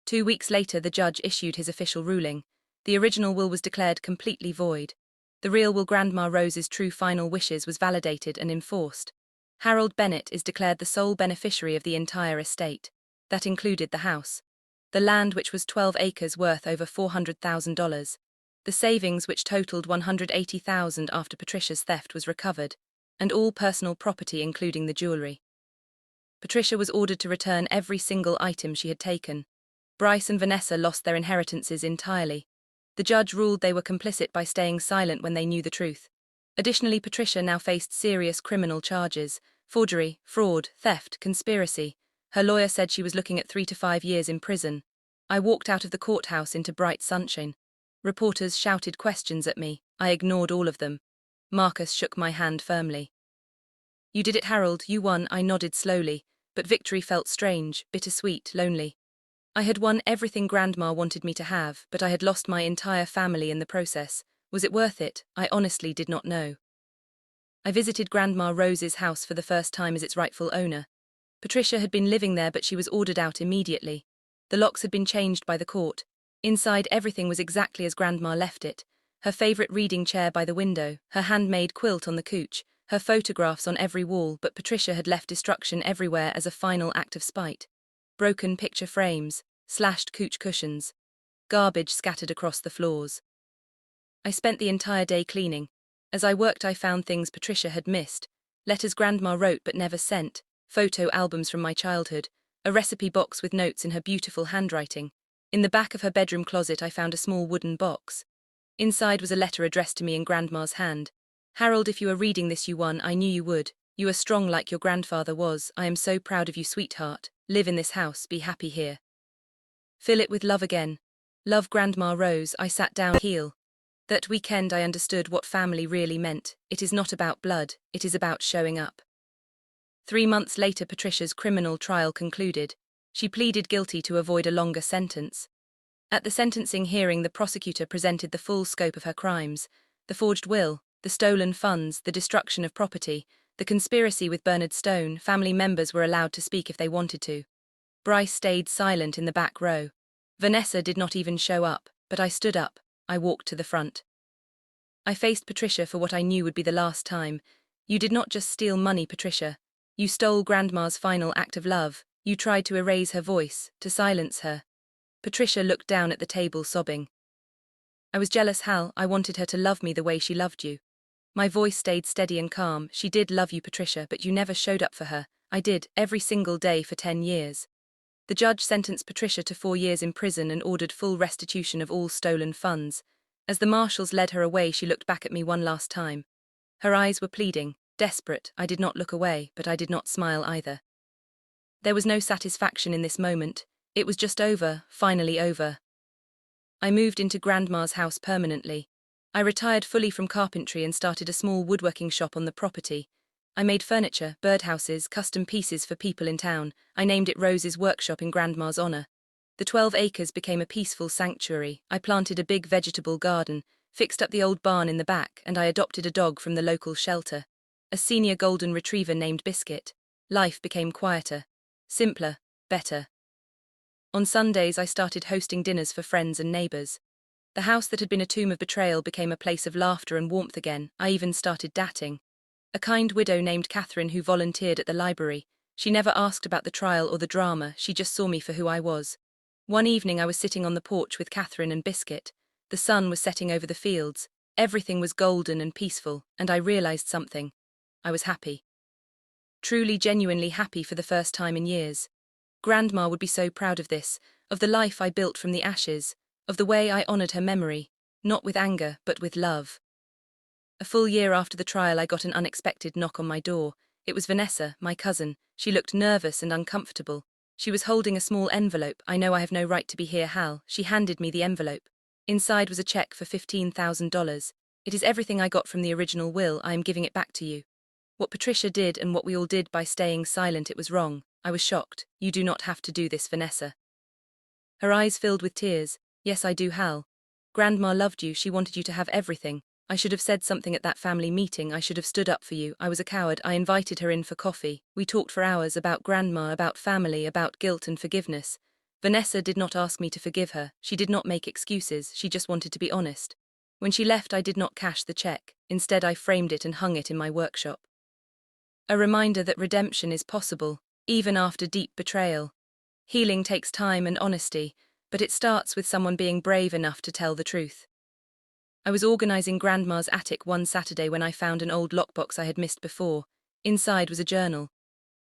2 weeks later, the judge issued his official ruling. The original will was declared completely void. The real will, Grandma Rose's true final wishes, was validated and enforced. Harold Bennett is declared the sole beneficiary of the entire estate. That included the house, the land, which was 12 acres worth over $400,000, the savings, which totaled $180,000 after Patricia's theft was recovered, and all personal property including the jewelry. Patricia was ordered to return every single item she had taken. Bryce and Vanessa lost their inheritances entirely. The judge ruled they were complicit by staying silent when they knew the truth. Additionally, Patricia now faced serious criminal charges: forgery, fraud, theft, conspiracy. Her lawyer said she was looking at 3 to 5 years in prison. I walked out of the courthouse into bright sunshine. Reporters shouted questions at me. I ignored all of them. Marcus shook my hand firmly. "You did it, Harold, you won," I nodded slowly, but victory felt strange, bittersweet, lonely. I had won everything Grandma wanted me to have, but I had lost my entire family in the process. Was it worth it? I honestly did not know. I visited Grandma Rose's house for the first time as its rightful owner. Patricia had been living there, but she was ordered out immediately. The locks had been changed by the court. Inside, everything was exactly as Grandma left it. Her favorite reading chair by the window, her handmade quilt on the couch, her photographs on every wall, but Patricia had left destruction everywhere as a final act of spite. Broken picture frames, slashed couch cushions, garbage scattered across the floors. I spent the entire day cleaning. As I worked, I found things Patricia had missed: letters Grandma wrote but never sent, photo albums from my childhood, a recipe box with notes in her beautiful handwriting. In the back of her bedroom closet, I found a small wooden box. Inside was a letter addressed to me in Grandma's hand. "Harold, if you are reading this, you won. I knew you would. You are strong like your grandfather was. I am so proud of you, sweetheart. Live in this house, be happy here. Fill it with love again. Love, Grandma Rose." I sat down, heel. That weekend I understood what family really meant. It is not about blood, it is about showing up. 3 months later, Patricia's criminal trial concluded. She pleaded guilty to avoid a longer sentence. At the sentencing hearing, the prosecutor presented the full scope of her crimes: the forged will, the stolen funds, the destruction of property, the conspiracy with Bernard Stone. Family members were allowed to speak if they wanted to. Bryce stayed silent in the back row. Vanessa did not even show up, but I stood up. I walked to the front. I faced Patricia for what I knew would be the last time. "You did not just steal money, Patricia. You stole Grandma's final act of love. You tried to erase her voice, to silence her." Patricia looked down at the table, sobbing. "I was jealous, Hal. I wanted her to love me the way she loved you." My voice stayed steady and calm. "She did love you, Patricia, but you never showed up for her." "I did, every single day for 10 years. The judge sentenced Patricia to 4 years in prison and ordered full restitution of all stolen funds. As the marshals led her away, she looked back at me one last time. Her eyes were pleading, desperate. I did not look away, but I did not smile either. There was no satisfaction in this moment. It was just over, finally over. I moved into Grandma's house permanently. I retired fully from carpentry and started a small woodworking shop on the property. I made furniture, birdhouses, custom pieces for people in town. I named it Rose's Workshop in Grandma's honor. The 12 acres became a peaceful sanctuary. I planted a big vegetable garden, fixed up the old barn in the back, and I adopted a dog from the local shelter, a senior golden retriever named Biscuit. Life became quieter, simpler, better. On Sundays, I started hosting dinners for friends and neighbors. The house that had been a tomb of betrayal became a place of laughter and warmth again. I even started dating a kind widow named Catherine who volunteered at the library. She never asked about the trial or the drama, she just saw me for who I was. One evening I was sitting on the porch with Catherine and Biscuit. The sun was setting over the fields. Everything was golden and peaceful, and I realized something. I was happy. Truly, genuinely happy for the first time in years. Grandma would be so proud of this, of the life I built from the ashes, of the way I honored her memory, not with anger, but with love. A full year after the trial, I got an unexpected knock on my door. It was Vanessa, my cousin. She looked nervous and uncomfortable. She was holding a small envelope. "I know I have no right to be here, Hal." She handed me the envelope. Inside was a check for $15,000. "It is everything I got from the original will. I am giving it back to you." What Patricia did and what we all did by staying silent, it was wrong. I was shocked. "You do not have to do this, Vanessa." Her eyes filled with tears. "Yes, I do, Hal. Grandma loved you. She wanted you to have everything. I should have said something at that family meeting. I should have stood up for you. I was a coward." I invited her in for coffee. We talked for hours about Grandma, about family, about guilt and forgiveness. Vanessa did not ask me to forgive her, she did not make excuses, she just wanted to be honest. When she left, I did not cash the check, instead I framed it and hung it in my workshop. A reminder that redemption is possible, even after deep betrayal. Healing takes time and honesty, but it starts with someone being brave enough to tell the truth. I was organizing Grandma's attic one Saturday when I found an old lockbox I had missed before. Inside was a journal.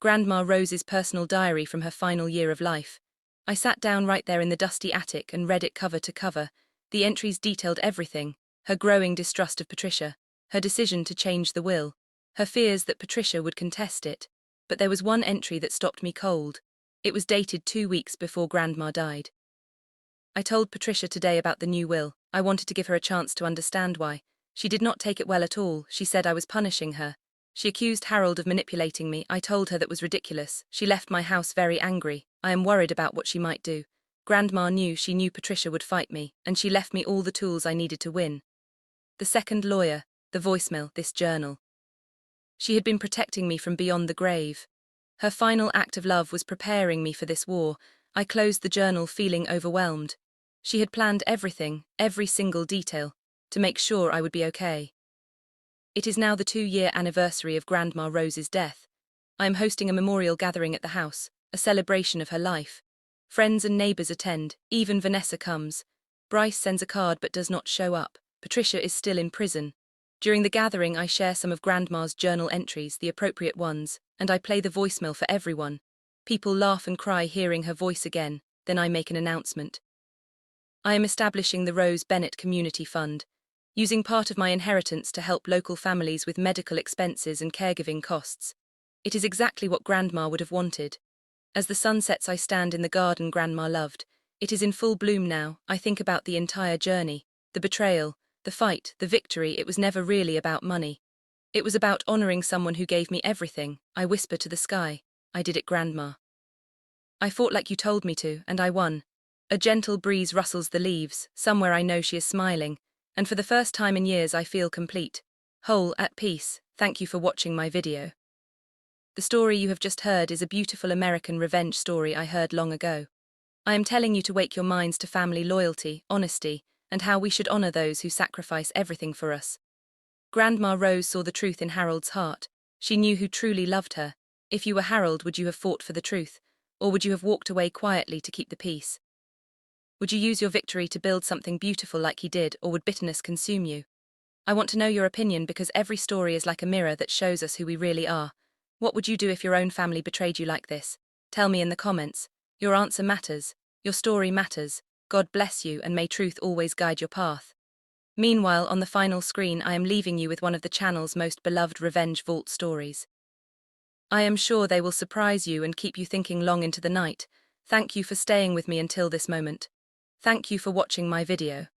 Grandma Rose's personal diary from her final year of life. I sat down right there in the dusty attic and read it cover to cover. The entries detailed everything: her growing distrust of Patricia, her decision to change the will, her fears that Patricia would contest it. But there was one entry that stopped me cold. It was dated 2 weeks before Grandma died. I told Patricia today about the new will. I wanted to give her a chance to understand why. She did not take it well at all. She said I was punishing her. She accused Harold of manipulating me. I told her that was ridiculous. She left my house very angry. I am worried about what she might do. Grandma knew Patricia would fight me, and she left me all the tools I needed to win. The second lawyer, the voicemail, this journal. She had been protecting me from beyond the grave. Her final act of love was preparing me for this war. I closed the journal feeling overwhelmed. She had planned everything, every single detail, to make sure I would be okay. It is now the 2-year anniversary of Grandma Rose's death. I am hosting a memorial gathering at the house, a celebration of her life. Friends and neighbors attend, even Vanessa comes. Bryce sends a card but does not show up. Patricia is still in prison. During the gathering, I share some of Grandma's journal entries, the appropriate ones, and I play the voicemail for everyone. People laugh and cry hearing her voice again, then I make an announcement. I am establishing the Rose Bennett Community Fund, using part of my inheritance to help local families with medical expenses and caregiving costs. It is exactly what Grandma would have wanted. As the sun sets, I stand in the garden Grandma loved. It is in full bloom now. I think about the entire journey, the betrayal, the fight, the victory. It was never really about money. It was about honoring someone who gave me everything. I whisper to the sky, I did it, Grandma. I fought like you told me to, and I won. A gentle breeze rustles the leaves. Somewhere I know she is smiling. And for the first time in years I feel complete, whole, at peace. Thank you for watching my video. The story you have just heard is a beautiful American revenge story I heard long ago. I am telling you to wake your minds to family loyalty, honesty, and how we should honor those who sacrifice everything for us. Grandma Rose saw the truth in Harold's heart. She knew who truly loved her. If you were Harold, would you have fought for the truth? Or would you have walked away quietly to keep the peace? Would you use your victory to build something beautiful like he did, or would bitterness consume you? I want to know your opinion because every story is like a mirror that shows us who we really are. What would you do if your own family betrayed you like this? Tell me in the comments. Your answer matters. Your story matters. God bless you, and may truth always guide your path. Meanwhile, on the final screen, I am leaving you with one of the channel's most beloved Revenge Vault stories. I am sure they will surprise you and keep you thinking long into the night. Thank you for staying with me until this moment. Thank you for watching my video.